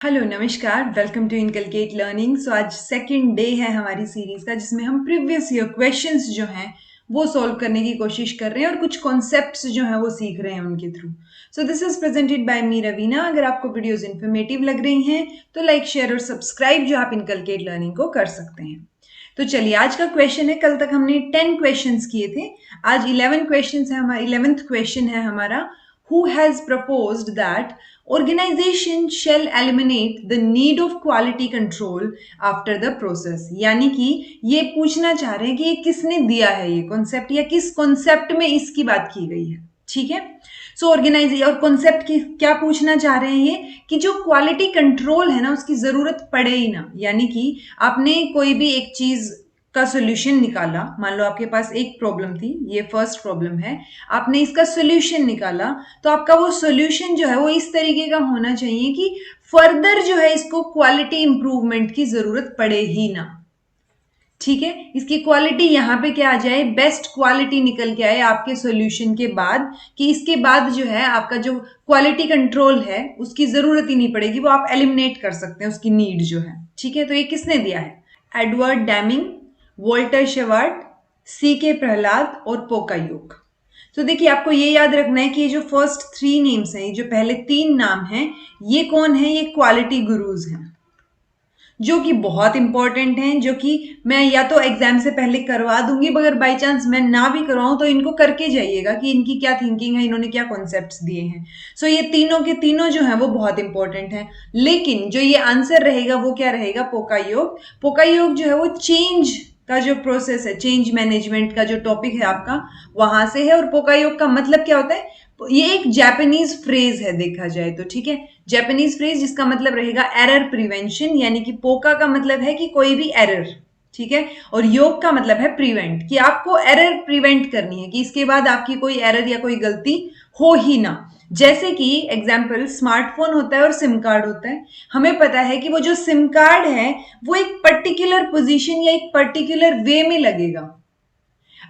Hello नमस्कार, welcome to inculcate learning. सो आज second day है हमारी सीरीज का, जिसमें हम प्रीवियस ईयर क्वेश्चंस जो हैं वो सॉल्व करने की कोशिश कर रहे हैं और कुछ कॉन्सेप्ट्स जो हैं वो सीख रहे हैं उनके through. So this is presented by me Raveena. अगर आपको वीडियोस इन्फॉर्मेटिव लग रही हैं तो लाइक, शेयर और सब्सक्राइब जो आप इनकलकेट लर्निंग को कर सकते हैं। तो चलिए, आज का क्वेश्चन है, कल तक हमने 10 क्वेश्चंस किए थे, आज 11 क्वेश्चंस है हमारा, 11th क्वेश्चन है हमारा। Who has proposed that organization shall eliminate the need of quality control after the process? यानी कि ये पूछना चाह रहे हैं कि ये किसने दिया है ये कॉन्सेप्ट, या किस कॉन्सेप्ट में इसकी बात की गई है। ठीक है, सो ऑर्गेनाइजेशन और कॉन्सेप्ट की क्या पूछना चाह रहे हैं ये, कि जो क्वालिटी कंट्रोल है ना उसकी जरूरत पड़े ही ना। यानी कि आपने कोई भी एक चीज का सोल्यूशन निकाला, मान लो आपके पास एक प्रॉब्लम थी, ये फर्स्ट प्रॉब्लम है, आपने इसका सोल्यूशन निकाला, तो आपका वो सोल्यूशन जो है वो इस तरीके का होना चाहिए कि फर्दर जो है इसको क्वालिटी इंप्रूवमेंट की जरूरत पड़े ही ना। ठीक है, इसकी क्वालिटी यहां पे क्या आ जाए, बेस्ट क्वालिटी निकल के आए आपके सॉल्यूशन के बाद, कि इसके बाद जो है आपका जो क्वालिटी कंट्रोल है उसकी जरूरत ही नहीं पड़ेगी, वो आप एलिमिनेट कर सकते हैं उसकी नीड जो है। ठीक है, तो ये किसने दिया है? एडवर्ड डेमिंग, वोल्टर शेवार्ट, सी के प्रहलाद और पोकायोग। तो देखिए, आपको ये याद रखना है कि ये जो फर्स्ट 3 नेम्स हैं, ये जो पहले 3 नाम हैं, ये कौन है? ये क्वालिटी गुरुज हैं, जो कि बहुत इंपॉर्टेंट हैं, जो कि मैं या तो एग्जाम से पहले करवा दूंगी, अगर बाई चांस मैं ना भी करवाऊं तो इनको करके जाइएगा कि इनकी क्या थिंकिंग है, इन्होंने क्या कॉन्सेप्ट्स दिए हैं। सो ये तीनों के तीनों जो हैं वो बहुत इंपॉर्टेंट हैं। लेकिन जो ये आंसर रहेगा वो क्या रहेगा? पोकायोग। पोकायोग जो है वो चेंज का जो प्रोसेस है, चेंज मैनेजमेंट का जो टॉपिक है आपका, वहां से है। और पोकायोग का मतलब क्या होता है? ये एक जापानीज फ्रेज है देखा जाए तो। ठीक है, जापानीज फ्रेज जिसका मतलब रहेगा एरर प्रिवेंशन, यानी कि पोका का मतलब है कि कोई भी एरर। ठीक है, और योग का मतलब है प्रिवेंट, कि आपको एरर प्रिवेंट करनी है, कि इसके बाद आपकी कोई एरर या कोई गलती हो ही ना। जैसे कि एग्जाम्पल, स्मार्टफोन होता है और सिम कार्ड होता है। हमें पता है कि वो जो सिम कार्ड है वो एक पर्टिकुलर पोजीशन या एक पर्टिकुलर वे में लगेगा।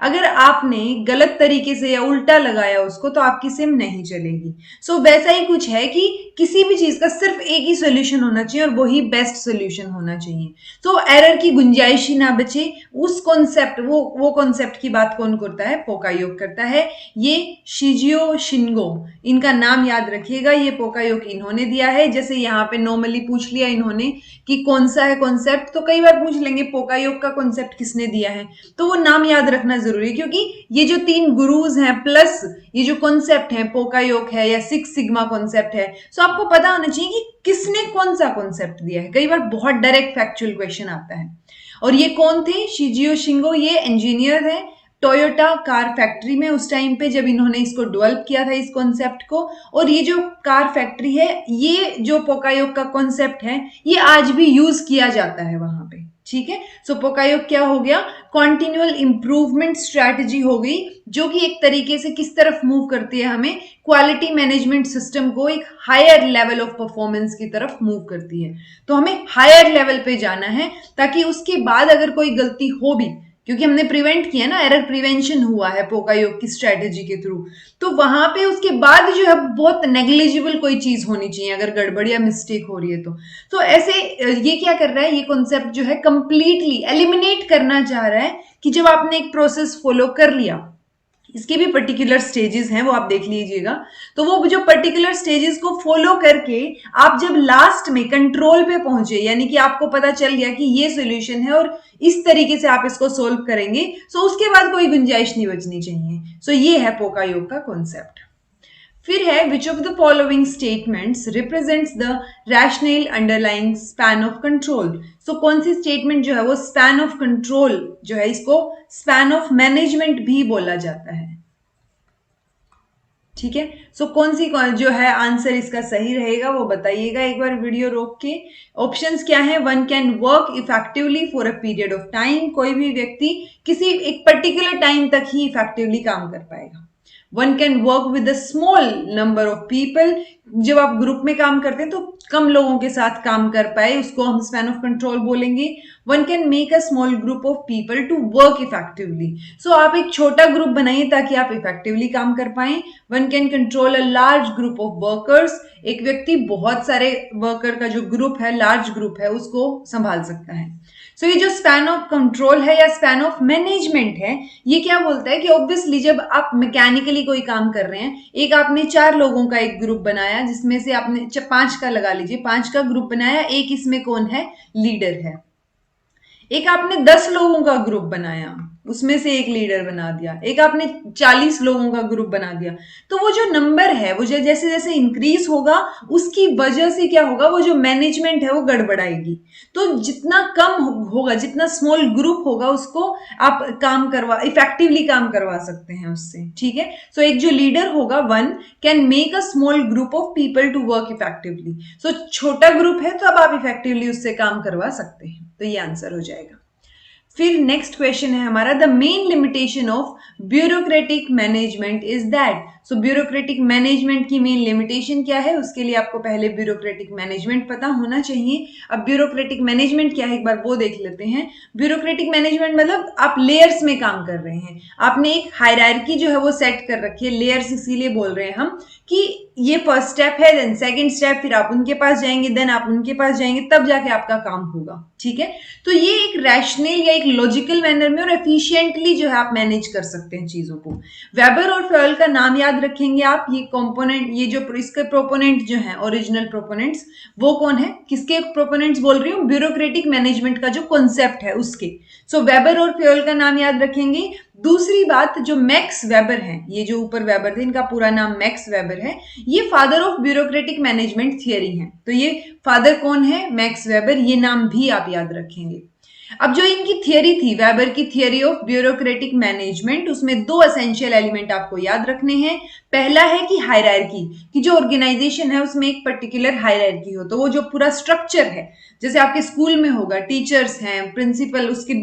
अगर आपने गलत तरीके से या उल्टा लगाया उसको तो आपकी सिम नहीं चलेगी। सो वैसा ही कुछ है कि किसी भी चीज का सिर्फ एक ही सोल्यूशन होना चाहिए और वही बेस्ट सोल्यूशन होना चाहिए। तो एरर की गुंजाइश ही ना बचे, उस कॉन्सेप्ट, वो कॉन्सेप्ट की बात कौन करता है? पोकायोग करता है। ये शिजियो शिंगो, इनका नाम याद रखिएगा। ये पोकायोग इन्होंने दिया है। जैसे यहाँ पे नॉर्मली पूछ लिया इन्होंने कि कौन सा है कॉन्सेप्ट, तो कई बार पूछ लेंगे पोकायोग का कॉन्सेप्ट किसने दिया है, तो वो नाम याद रखना जरूरी है, क्योंकि ये जो 3 गुरुज हैं प्लस ये जो कॉन्सेप्ट है, पोकायोग है या 6 सिग्मा कॉन्सेप्ट है, सो आपको पता होना चाहिए कि किसने कौन सा कॉन्सेप्ट दिया है। कई बार बहुत डायरेक्ट फैक्चुअल क्वेश्चन आता है। और ये कौन थे? शिजियो शिंगो, ये इंजीनियर है टोयोटा कार फैक्ट्री में, उस टाइम पे जब इन्होंने इसको डेवलप किया था इस कॉन्सेप्ट को। और ये जो कार फैक्ट्री है, ये जो पोकायोग का कॉन्सेप्ट है, ये आज भी यूज किया जाता है वहां पे। ठीक है, सो पोकायोग क्या हो गया? कॉन्टिन्यूअल इंप्रूवमेंट स्ट्रैटेजी हो गई, जो कि एक तरीके से किस तरफ मूव करती है? हमें क्वालिटी मैनेजमेंट सिस्टम को एक हायर लेवल ऑफ परफॉर्मेंस की तरफ मूव करती है। तो हमें हायर लेवल पे जाना है, ताकि उसके बाद अगर कोई गलती हो भी, क्योंकि हमने प्रिवेंट किया ना, एरर प्रिवेंशन हुआ है पोकायोग की स्ट्रेटेजी के थ्रू, तो वहां पे उसके बाद जो है बहुत नेग्लिजिबल कोई चीज होनी चाहिए अगर गड़बड़ या मिस्टेक हो रही है तो ऐसे ये क्या कर रहा है? ये कॉन्सेप्ट जो है कंप्लीटली एलिमिनेट करना चाह रहा है, कि जब आपने एक प्रोसेस फॉलो कर लिया, इसके भी पर्टिकुलर स्टेजेस हैं, वो आप देख लीजिएगा। तो वो जो पर्टिकुलर स्टेजेस को फॉलो करके आप जब लास्ट में कंट्रोल पे पहुंचे, यानी कि आपको पता चल गया कि ये सॉल्यूशन है और इस तरीके से आप इसको सोल्व करेंगे, सो उसके बाद कोई गुंजाइश नहीं बचनी चाहिए। सो ये है पोकायोग का कॉन्सेप्ट। फिर है, which of the following statements represents the rational underlying span of control. So कौन सी स्टेटमेंट जो है वो स्पैन ऑफ कंट्रोल जो है, इसको स्पैन ऑफ मैनेजमेंट भी बोला जाता है। ठीक है, सो कौन सी जो है आंसर इसका सही रहेगा वो बताइएगा एक बार वीडियो रोक के। ऑप्शंस क्या है? One can work effectively for a period of time, कोई भी व्यक्ति किसी एक पर्टिकुलर टाइम तक ही इफेक्टिवली काम कर पाएगा। One can work with a small number of people, जब आप ग्रुप में काम करते हैं तो कम लोगों के साथ काम कर पाए, उसको हम स्पैन ऑफ कंट्रोल बोलेंगे। One can make a small group of people to work effectively. So आप एक छोटा ग्रुप बनाइए ताकि आप इफेक्टिवली काम कर पाए। One can control a large group of workers. एक व्यक्ति बहुत सारे वर्कर का जो ग्रुप है, लार्ज ग्रुप है, उसको संभाल सकता है। सो ये जो स्पैन ऑफ कंट्रोल है या स्पैन ऑफ मैनेजमेंट है, ये क्या बोलता है कि ऑब्वियसली जब आप मैकेनिकली कोई काम कर रहे हैं, एक आपने 4 लोगों का एक ग्रुप बनाया, जिसमें से आपने 5 का लगा लीजिए, 5 का ग्रुप बनाया, एक इसमें कौन है, लीडर है। एक आपने 10 लोगों का ग्रुप बनाया, उसमें से एक लीडर बना दिया। एक आपने 40 लोगों का ग्रुप बना दिया। तो वो जो नंबर है वो जैसे जैसे इंक्रीज होगा, उसकी वजह से क्या होगा, वो जो मैनेजमेंट है वो गड़बड़ाएगी। तो जितना कम होगा, जितना स्मॉल ग्रुप होगा, उसको आप इफेक्टिवली काम करवा सकते हैं उससे। ठीक है। सो एक जो लीडर होगा, one can make a small group of people to work effectively. So छोटा ग्रुप है तो अब आप इफेक्टिवली उससे काम करवा सकते हैं। तो ये आंसर हो जाएगा। फिर नेक्स्ट क्वेश्चन है हमारा, the main limitation of bureaucratic management is that. So bureaucratic management की मेन लिमिटेशन क्या है, उसके लिए आपको पहले ब्यूरोक्रेटिक मैनेजमेंट पता होना चाहिए। अब ब्यूरोक्रेटिक मैनेजमेंट क्या है एक बार वो देख लेते हैं। ब्यूरोक्रेटिक मैनेजमेंट मतलब आप लेयर्स में काम कर रहे हैं, आपने एक हायरार्की जो है वो सेट कर रखी है। लेयर्स इसीलिए बोल रहे हैं हम कि ये फर्स्ट स्टेप है, देन सेकंड स्टेप, फिर आप उनके पास जाएंगे, देन आप उनके पास जाएंगे, तब जाके आपका काम होगा। ठीक है। तो ये एक रैशनल या एक लॉजिकल मैनर में और एफिशिएंटली जो है आप मैनेज कर सकते हैं चीजों को। वेबर और फ्योल का नाम याद रखेंगे आप। ये कंपोनेंट, ये जो इसके प्रोपोनेंट जो है, ओरिजिनल प्रोपोनेंट्स, वो कौन है, किसके प्रोपोनेंट्स बोल रही हूँ, ब्यूरोक्रेटिक मैनेजमेंट का जो कॉन्सेप्ट है उसके। सो वेबर और फ्योल का नाम याद रखेंगे। दूसरी बात, जो मैक्स वेबर है, ये जो ऊपर वेबर थे, इनका पूरा नाम मैक्स वेबर है, ये father of bureaucratic management theory है। तो ये फादर कौन है, मैक्स वेबर, ये नाम भी आप याद रखेंगे। अब जो इनकी थियरी थी, वेबर की थियरी ऑफ ब्यूरोक्रेटिक मैनेजमेंट, उसमें 2 एसेंशियल एलिमेंट आपको याद रखने हैं। पहला है कि हायरार्की, कि जो ऑर्गेनाइजेशन है उसमें एक पर्टिकुलर हायरार्की हो। तो वो जो पूरा स्ट्रक्चर है, जैसे आपके स्कूल में होगा, टीचर्स हैं, प्रिंसिपल, उसके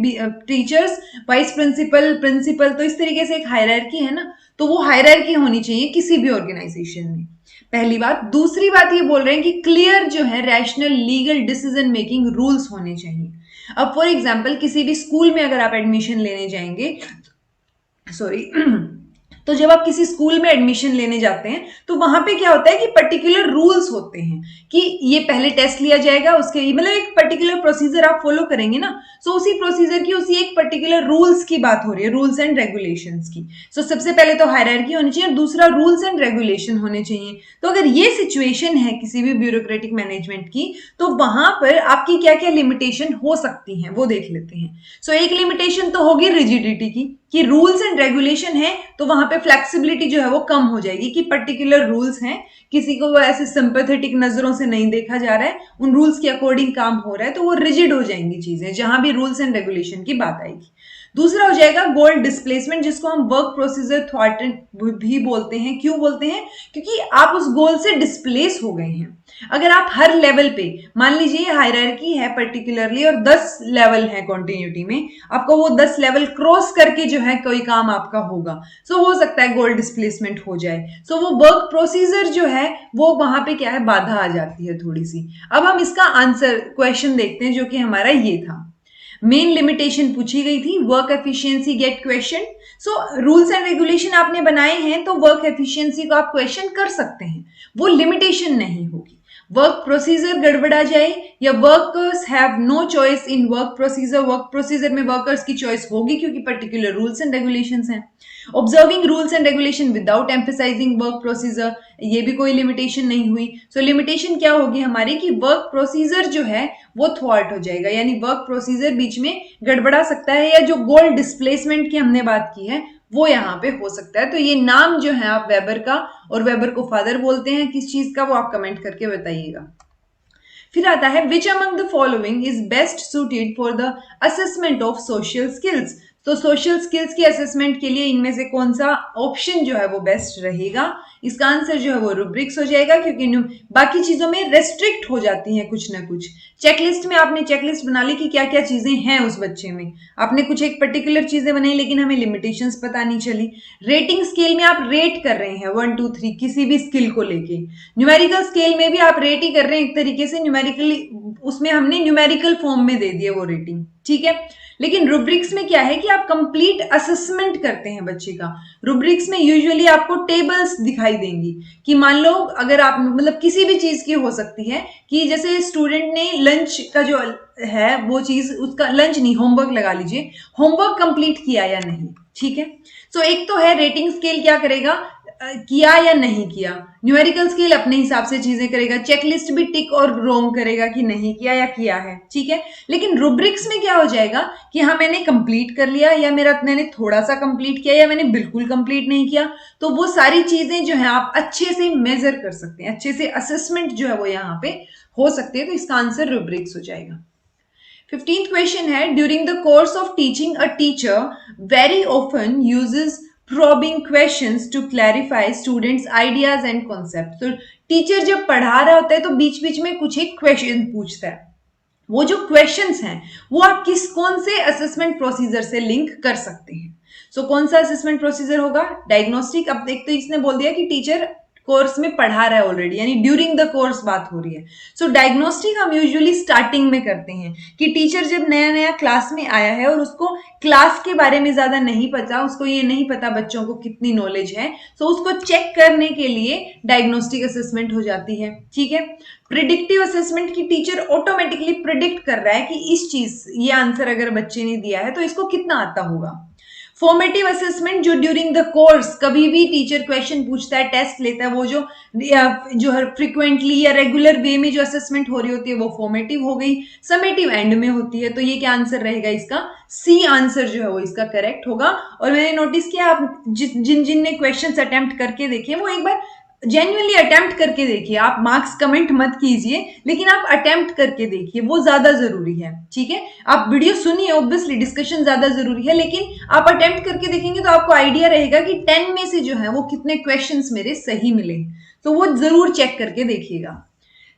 टीचर्स, वाइस प्रिंसिपल, प्रिंसिपल, तो इस तरीके से एक हायरार्की है ना। तो वो हायरार्की होनी चाहिए किसी भी ऑर्गेनाइजेशन में, पहली बात। दूसरी बात ये बोल रहे हैं कि क्लियर जो है rational legal decision making rules होने चाहिए। अब फॉर एग्जाम्पल किसी भी स्कूल में अगर आप एडमिशन लेने जाएंगे, सॉरी तो जब आप किसी स्कूल में एडमिशन लेने जाते हैं तो वहां पे क्या होता है कि पर्टिकुलर रूल्स होते हैं कि ये पहले टेस्ट लिया जाएगा, उसके मतलब एक पर्टिकुलर प्रोसीजर आप फॉलो करेंगे ना। सो उसी प्रोसीजर की, उसी एक पर्टिकुलर रूल्स की बात हो रही है, रूल्स एंड रेगुलेशंस की। सो सबसे पहले तो हायरार्की होनी चाहिए, दूसरा रूल्स एंड रेगुलेशन होने चाहिए। तो अगर ये सिचुएशन है किसी भी ब्यूरोक्रेटिक मैनेजमेंट की, तो वहां पर आपकी क्या क्या लिमिटेशन हो सकती हैं वो देख लेते हैं। सो एक लिमिटेशन तो होगी रिजिडिटी की, कि रूल्स एंड रेगुलेशन है तो वहां पे फ्लेक्सिबिलिटी जो है वो कम हो जाएगी, कि पर्टिकुलर रूल्स हैं, किसी को वो ऐसे सिंपैथेटिक नजरों से नहीं देखा जा रहा है, उन रूल्स के अकॉर्डिंग काम हो रहा है, तो वो रिजिड हो जाएंगी चीजें जहां भी रूल्स एंड रेगुलेशन की बात आएगी। दूसरा हो जाएगा गोल डिस्प्लेसमेंट, जिसको हम वर्क प्रोसीजर थ्वार्टेड भी बोलते हैं। क्यों बोलते हैं, क्योंकि आप उस गोल से डिस्प्लेस हो गए हैं। अगर आप हर लेवल पे, मान लीजिए हायरार्की है पर्टिकुलरली और 10 लेवल है कॉन्टिन्यूटी में, आपको वो 10 लेवल क्रॉस करके जो है कोई काम आपका होगा, सो हो सकता है गोल डिस्प्लेसमेंट हो जाए। सो वो वर्क प्रोसीजर जो है वो वहां पे क्या है, बाधा आ जाती है थोड़ी सी। अब हम इसका आंसर क्वेश्चन देखते हैं, जो कि हमारा ये था। मेन लिमिटेशन पूछी गई थी, work efficiency get question. So rules and regulation आपने बनाए हैं तो वर्क एफिशिएंसी को आप क्वेश्चन कर सकते हैं, वो लिमिटेशन नहीं होगी। वर्क प्रोसीजर गड़बड़ा जाए या workers have no choice in work procedure, work procedure में वर्कर्स की चॉइस होगी क्योंकि पर्टिकुलर रूल्स एंड रेगुलेशंस हैं। Observing rules and regulation without emphasising work procedure, ये भी कोई लिमिटेशन नहीं हुई। सो लिमिटेशन क्या होगी हमारी, कि वर्क प्रोसीजर जो है वो थ्वार्ट हो जाएगा, यानी वर्क प्रोसीजर बीच में गड़बड़ा सकता है, या जो गोल डिस्प्लेसमेंट की हमने बात की है वो यहाँ पे हो सकता है। तो ये नाम जो है आप वेबर का, और वेबर को फादर बोलते हैं किस चीज का, वो आप कमेंट करके बताइएगा। फिर आता है which among the following is best suited for the assessment of social skills. तो सोशल स्किल्स के असेसमेंट के लिए इनमें से कौन सा ऑप्शन जो है वो बेस्ट रहेगा? इसका आंसर जो है वो रूब्रिक्स हो जाएगा, क्योंकि बाकी चीजों में रेस्ट्रिक्ट हो जाती हैं कुछ ना कुछ। चेकलिस्ट में आपने चेकलिस्ट बना ली कि क्या क्या चीजें हैं उस बच्चे में, आपने कुछ एक पर्टिकुलर चीजें बनाई लेकिन हमें लिमिटेशंस पता नहीं चली। रेटिंग स्केल में आप रेट कर रहे हैं 1 2 3 किसी भी स्किल को लेके। न्यूमेरिकल स्केल में भी आप रेट ही कर रहे हैं एक तरीके से, न्यूमेरिकली उसमें हमने न्यूमेरिकल फॉर्म में दे दिया वो रेटिंग, ठीक है। लेकिन रूब्रिक्स में क्या है कि आप कंप्लीट असेसमेंट करते हैं बच्चे का। रूब्रिक्स में यूजुअली आपको टेबल्स दिखाई देंगी कि मान लो अगर आप मतलब किसी भी चीज की हो सकती है कि जैसे स्टूडेंट ने लंच का जो है वो चीज, उसका लंच नहीं होमवर्क लगा लीजिए, होमवर्क कंप्लीट किया या नहीं, ठीक है। सो एक तो है रेटिंग स्केल क्या करेगा, किया या नहीं किया। न्यूमेरिकल स्केल अपने हिसाब से चीजें करेगा, चेकलिस्ट भी टिक और रोंग करेगा कि नहीं किया या किया है, ठीक है। लेकिन रूब्रिक्स में क्या हो जाएगा कि हाँ मैंने कंप्लीट कर लिया, या मैंने थोड़ा सा कंप्लीट किया, या मैंने बिल्कुल कंप्लीट नहीं किया। तो वो सारी चीजें जो है आप अच्छे से मेजर कर सकते हैं, अच्छे से असेसमेंट जो है वो यहाँ पे हो सकती है। तो इसका आंसर रूब्रिक्स हो जाएगा। 15th क्वेश्चन है, during the course of teaching a teacher very often uses probing questions to clarify students ideas and concepts। तो टीचर जब पढ़ा रहा होता है तो बीच बीच में कुछ एक क्वेश्चन पूछता है। वो जो क्वेश्चंस हैं वो आप कौन से असेसमेंट प्रोसीजर से लिंक कर सकते हैं। सो कौन सा असेसमेंट प्रोसीजर होगा? डायग्नोस्टिक। अब एक तो इसने बोल दिया कि टीचर कोर्स में पढ़ा रहा है ऑलरेडी, यानी ड्यूरिंग द कोर्स बात हो रही है। सो डायग्नोस्टिक हम यूजुअली स्टार्टिंग में करते हैं कि टीचर जब नया नया क्लास में आया है और उसको क्लास के बारे में ज्यादा नहीं पता, उसको ये नहीं पता बच्चों को कितनी नॉलेज है, तो उसको चेक करने के लिए डायग्नोस्टिक असेसमेंट हो जाती है, ठीक है। प्रिडिक्टिव असेसमेंट की टीचर ऑटोमेटिकली प्रिडिक्ट कर रहा है कि इस चीज, ये आंसर अगर बच्चे ने दिया है तो इसको कितना आता होगा। फॉर्मेटिव असेसमेंट जो ड्यूरिंग द कोर्स कभी भी टीचर क्वेश्चन पूछता है, टेस्ट लेता है, वो जो है फ्रिक्वेंटली या रेगुलर वे में जो असेसमेंट हो रही होती है वो फॉर्मेटिव हो गई। समेटिव एंड में होती है। तो ये क्या आंसर रहेगा इसका? सी आंसर जो है वो इसका करेक्ट होगा। और मैंने नोटिस किया आप जिन जिन ने क्वेश्चन अटेम्प्ट करके देखे वो एक बार जेन्युइनली अटेम्प्ट करके देखिए। आप मार्क्स कमेंट मत कीजिए, लेकिन आप अटेम्प्ट करके देखिए, वो ज्यादा जरूरी है, ठीक है। आप वीडियो सुनिए, ऑब्वियसली डिस्कशन ज्यादा जरूरी है, लेकिन आप अटेम्प्ट करके देखेंगे तो आपको आइडिया रहेगा कि 10 में से जो है वो कितने क्वेश्चंस मेरे सही मिले। तो वो जरूर चेक करके देखिएगा।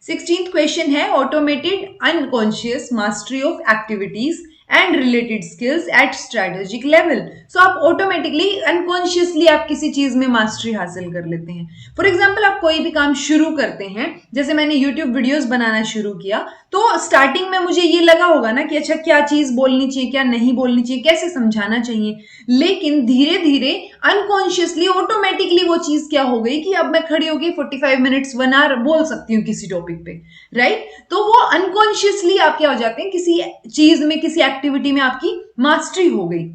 16th क्वेश्चन है, automated unconscious mastery of activities and related skills at strategic level. So आप ऑटोमेटिकली अनकॉन्शियसली आप किसी चीज में मास्टरी हासिल कर लेते हैं। फॉर एग्जाम्पल आप कोई भी काम शुरू करते हैं, जैसे मैंने यूट्यूब वीडियोस बनाना शुरू किया, तो स्टार्टिंग में मुझे ये लगा होगा ना कि अच्छा क्या चीज बोलनी चाहिए, क्या नहीं बोलनी चाहिए, कैसे समझाना चाहिए। लेकिन धीरे धीरे अनकॉन्शियसली ऑटोमेटिकली वो चीज क्या हो गई कि अब मैं खड़ी होगी 45 मिनट्स 1 आवर बोल सकती हूँ किसी टॉपिक पे, राइट। तो वो अनकॉन्शियसली आप क्या हो जाते हैं, किसी चीज में, किसी एक्टिविटी में आपकी मास्टरी हो गई।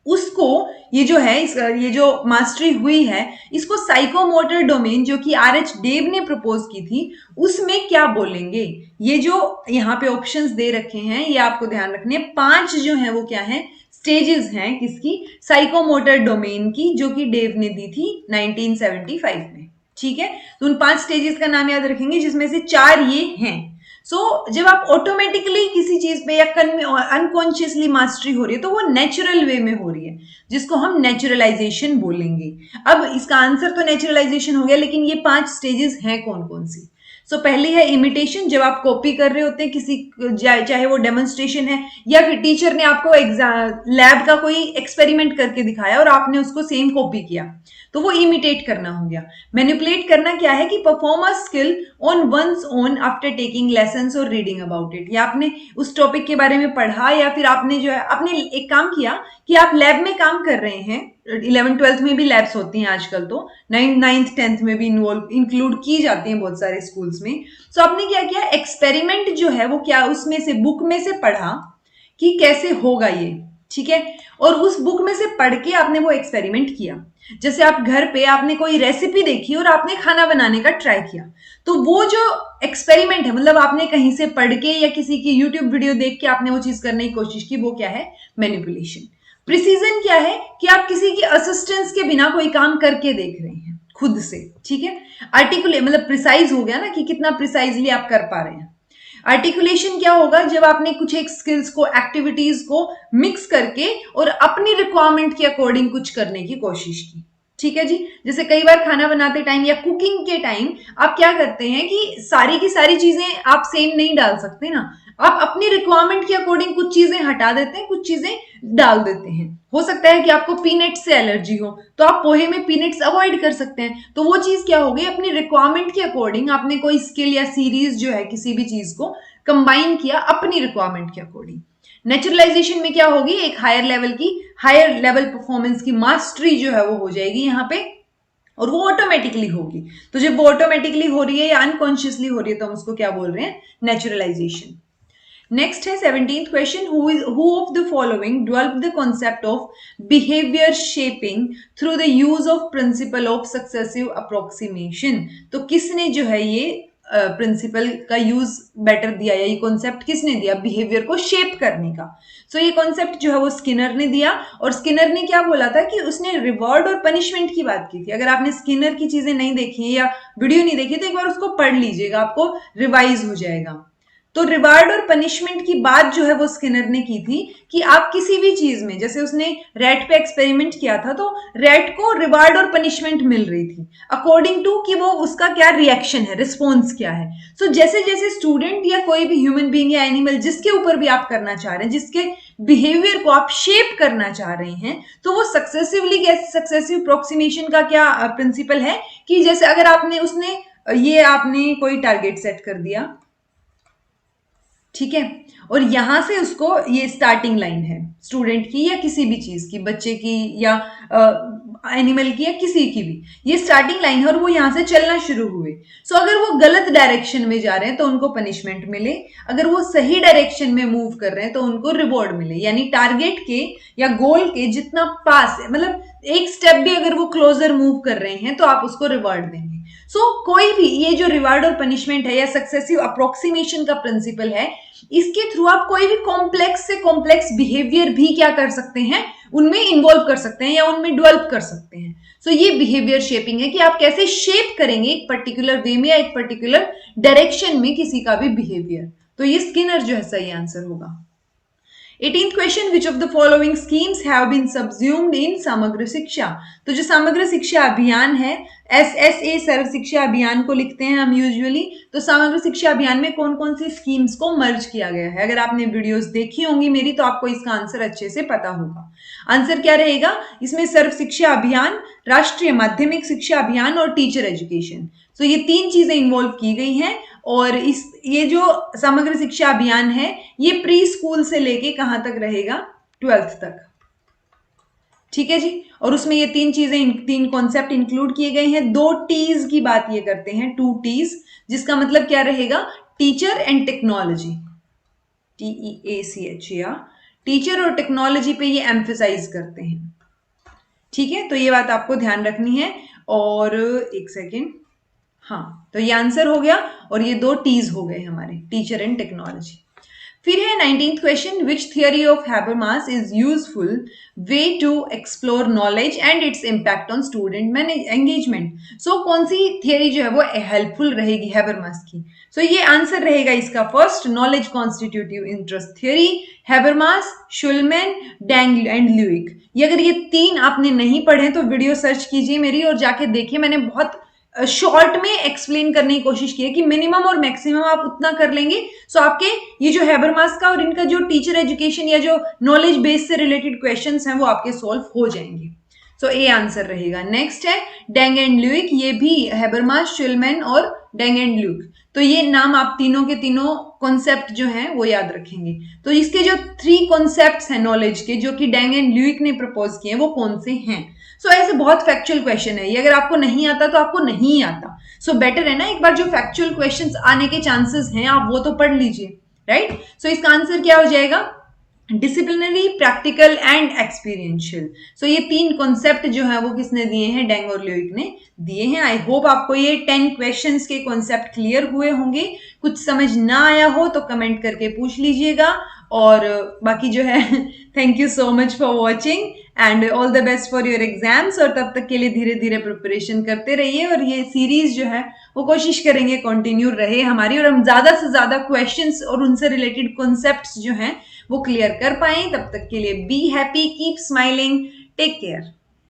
उसको ये जो है ये जो मास्टरी हुई है, इसको साइकोमोटर डोमेन जो कि RH डेव ने प्रपोज की थी, उसमें क्या बोलेंगे। ये जो यहाँ पे ऑप्शंस दे रखे हैं ये आपको ध्यान रखने हैं। 5 जो है वो क्या है, स्टेजेस हैं किसकी, साइकोमोटर डोमेन की, जो कि डेव ने दी थी 1975 में, ठीक है। तो उन 5 स्टेजेस का नाम याद रखेंगे, जिसमें से 4 ये हैं। जब आप ऑटोमेटिकली किसी चीज पे या अनकॉन्शियसली मास्टरी हो रही है तो वो नेचुरल वे में हो रही है, जिसको हम नेचुरलाइजेशन बोलेंगे। अब इसका आंसर तो नेचुरलाइजेशन हो गया, लेकिन ये 5 स्टेजेस हैं कौन कौन सी। पहली है इमिटेशन, जब आप कॉपी कर रहे होते हैं किसी, चाहे वो डेमोन्स्ट्रेशन है या फिर टीचर ने आपको लैब का कोई एक्सपेरिमेंट करके दिखाया और आपने उसको सेम कॉपी किया, तो वो इमिटेट करना हो गया। मैनिपुलेट करना क्या है कि perform a skill on one's own after taking lessons और रीडिंग अबाउट इट। या आपने उस टॉपिक के बारे में पढ़ा, या फिर आपने जो है आपने एक काम किया कि आप लैब में काम कर रहे हैं। 11th 12th में भी लैब्स होती हैं आजकल, तो 9th 10th में भी इंक्लूड की जाती हैं बहुत सारे स्कूल्स में। आपने क्या किया, एक्सपेरिमेंट जो है वो क्या, उसमें से बुक में से पढ़ा कि कैसे होगा ये, ठीक है। और उस बुक में से पढ़ के आपने वो एक्सपेरिमेंट किया। जैसे आप घर पे आपने कोई रेसिपी देखी और आपने खाना बनाने का ट्राई किया, तो वो जो एक्सपेरिमेंट है, मतलब आपने कहीं से पढ़ के या किसी की यूट्यूब वीडियो देख के आपने वो चीज करने की कोशिश की, वो क्या है, मैनिपुलेशन। प्रिसीजन क्या है कि आप किसी की असिस्टेंस के बिना कोई काम करके देख रहे हैं खुद से, ठीक है। आर्टिकुलेट मतलब प्रिसाइज हो गया ना कि कितना प्रिसाइजली आप कर पा रहे हैं। आर्टिकुलेशन क्या होगा, जब आपने कुछ एक स्किल्स को, एक्टिविटीज को मिक्स करके और अपनी रिक्वायरमेंट के अकॉर्डिंग कुछ करने की कोशिश की। ठीक है जी। जैसे कई बार खाना बनाते टाइम या कुकिंग के टाइम आप क्या करते हैं कि सारी की सारी चीजें आप सेम नहीं डाल सकते ना, आप अपनी रिक्वायरमेंट के अकॉर्डिंग कुछ चीजें हटा देते हैं, कुछ चीजें डाल देते हैं। हो सकता है कि आपको पीनट से एलर्जी हो, तो आप पोहे में पीनट्स अवॉइड कर सकते हैं। तो वो चीज क्या होगी, अपनी रिक्वायरमेंट के अकॉर्डिंग आपने कोई स्किल या सीरीज जो है किसी भी चीज को कंबाइन किया अपनी रिक्वायरमेंट के अकॉर्डिंग। नेचुरलाइजेशन में क्या होगी, एक हायर लेवल परफॉर्मेंस की मास्टरी जो है वो हो जाएगी यहाँ पे, और वो ऑटोमेटिकली होगी। तो जब वो ऑटोमेटिकली हो रही है या अनकॉन्शियसली हो रही है तो हम उसको क्या बोल रहे हैं, नेचुरलाइजेशन। नेक्स्ट है 17th question, who of the following develop the concept of behaviour shaping through the use of principle of successive approximation. तो किसने जो है ये प्रिंसिपल का यूज बेटर दिया, या ये कॉन्सेप्ट किसने दिया बिहेवियर को शेप करने का। सो ये कॉन्सेप्ट जो है वो स्किनर ने दिया, और स्किनर ने क्या बोला था कि उसने रिवॉर्ड और पनिशमेंट की बात की थी। अगर आपने स्किनर की चीजें नहीं देखी है या वीडियो नहीं देखी तो एक बार उसको पढ़ लीजिएगा, आपको रिवाइज हो जाएगा। तो रिवार्ड और पनिशमेंट की बात जो है वो स्किनर ने की थी कि आप किसी भी चीज में, जैसे उसने रैट पे एक्सपेरिमेंट किया था तो रैट को रिवार्ड और पनिशमेंट मिल रही थी अकॉर्डिंग टू कि वो उसका क्या रिएक्शन है, रिस्पॉन्स क्या है। सो जैसे जैसे स्टूडेंट या कोई भी ह्यूमन बीइंग या एनिमल जिसके ऊपर भी आप करना चाह रहे हैं, जिसके बिहेवियर को आप शेप करना चाह रहे हैं, तो वो सक्सेसिव अप्रोक्सीमेशन का क्या प्रिंसिपल है कि जैसे अगर आपने कोई टारगेट सेट कर दिया, ठीक है, और यहां से उसको, ये स्टार्टिंग लाइन है स्टूडेंट की या किसी भी चीज की, बच्चे की या एनिमल की या किसी की भी, ये स्टार्टिंग लाइन है और वो यहां से चलना शुरू हुए। सो अगर वो गलत डायरेक्शन में जा रहे हैं तो उनको पनिशमेंट मिले, अगर वो सही डायरेक्शन में मूव कर रहे हैं तो उनको रिवॉर्ड मिले। यानी टारगेट के या गोल के जितना पास है, मतलब एक स्टेप भी अगर वो क्लोजर मूव कर रहे हैं तो आप उसको रिवॉर्ड देंगे। कोई भी ये जो रिवार्ड और पनिशमेंट है या सक्सेसिव अप्रोक्सीमेशन का प्रिंसिपल है, इसके थ्रू आप कोई भी कॉम्प्लेक्स से कॉम्प्लेक्स बिहेवियर भी क्या कर सकते हैं, उनमें इन्वॉल्व कर सकते हैं या उनमें डेवलप कर सकते हैं। ये बिहेवियर शेपिंग है कि आप कैसे शेप करेंगे एक पर्टिकुलर वे में या एक पर्टिकुलर डायरेक्शन में किसी का भी बिहेवियर। तो ये स्किनर जो है सही आंसर होगा। 18th question, which of the following schemes have been subsumed in Samagra Shiksha. तो जो समग्र शिक्षा अभियान है, SSA सर्व शिक्षा अभियान को लिखते हैं हम यूजुअली, तो समग्र शिक्षा अभियान में कौन कौन सी स्कीम्स को मर्ज किया गया है। अगर आपने वीडियोस देखी होंगी मेरी तो आपको इसका आंसर अच्छे से पता होगा। आंसर क्या रहेगा इसमें, सर्व शिक्षा अभियान, राष्ट्रीय माध्यमिक शिक्षा अभियान और टीचर एजुकेशन। ये 3 चीजें इन्वॉल्व की गई हैं, और ये जो समग्र शिक्षा अभियान है ये प्री स्कूल से लेके कहां तक रहेगा, 12th तक। ठीक है जी। और उसमें ये 3 चीजें, 3 कॉन्सेप्ट इंक्लूड किए गए हैं। 2 टीज की बात ये करते हैं, 2 टीज, जिसका मतलब क्या रहेगा, टीचर एंड टेक्नोलॉजी, TEACH, या टीचर और टेक्नोलॉजी पे ये एम्फेसाइज करते हैं। ठीक है, तो ये बात आपको ध्यान रखनी है। और एक सेकेंड, हाँ, तो ये आंसर हो गया और ये 2 टीज हो गए हमारे, टीचर एंड टेक्नोलॉजी। फिर है 19th question, which theory of Habermas is useful way to explore knowledge and its impact on student engagement. कौन सी थियरी जो है वो हेल्पफुल रहेगी हैबरमास की। ये आंसर रहेगा इसका first, knowledge constitutive interest theory, Habermas, Shulman, डेंग एंड ल्यूइक। ये अगर ये 3 आपने नहीं पढ़े तो वीडियो सर्च कीजिए मेरी और जाके देखिए, मैंने बहुत शॉर्ट में एक्सप्लेन करने की कोशिश की है कि मिनिमम और मैक्सिमम आप उतना कर लेंगे, आपके ये जो हैबरमास का और इनका जो टीचर एजुकेशन या जो नॉलेज बेस से रिलेटेड क्वेश्चंस हैं वो आपके सॉल्व हो जाएंगे। ए आंसर रहेगा। नेक्स्ट है डेंग एंड ल्यूइक, ये भी हैबरमास, शुलमैन और डेंग एंड ल्यूइक। ये नाम आप तीनों के तीनों कॉन्सेप्ट जो हैं वो याद रखेंगे। इसके जो 3 कॉन्सेप्ट्स हैं नॉलेज के जो कि डेंग एंड ल्यूइक ने प्रपोज किए हैं वो कौन से हैं। ऐसे बहुत फैक्चुअल क्वेश्चन है ये, अगर आपको नहीं आता तो आपको नहीं आता। बेटर है ना, एक बार जो फैक्चुअल क्वेश्चंस आने के चांसेस हैं आप वो तो पढ़ लीजिए, राइट। इसका आंसर क्या हो जाएगा, डिसिप्लिनरी, प्रैक्टिकल एंड एक्सपीरियंशियल। ये 3 कॉन्सेप्ट जो है वो किसने दिए हैं, डेंग और ल्यूइक ने दिए हैं। आई होप आपको ये 10 क्वेश्चंस के कॉन्सेप्ट क्लियर हुए होंगे। कुछ समझ ना आया हो तो कमेंट करके पूछ लीजिएगा, और बाकी जो है thank you so much for watching and all the best for your exams. और तब तक के लिए धीरे धीरे प्रिपरेशन करते रहिए, और ये सीरीज जो है वो कोशिश करेंगे कंटिन्यू रहे हमारी, और हम ज्यादा से ज्यादा क्वेश्चंस और उनसे रिलेटेड कॉन्सेप्ट्स जो हैं वो क्लियर कर पाए। तब तक के लिए be happy, keep smiling, take care.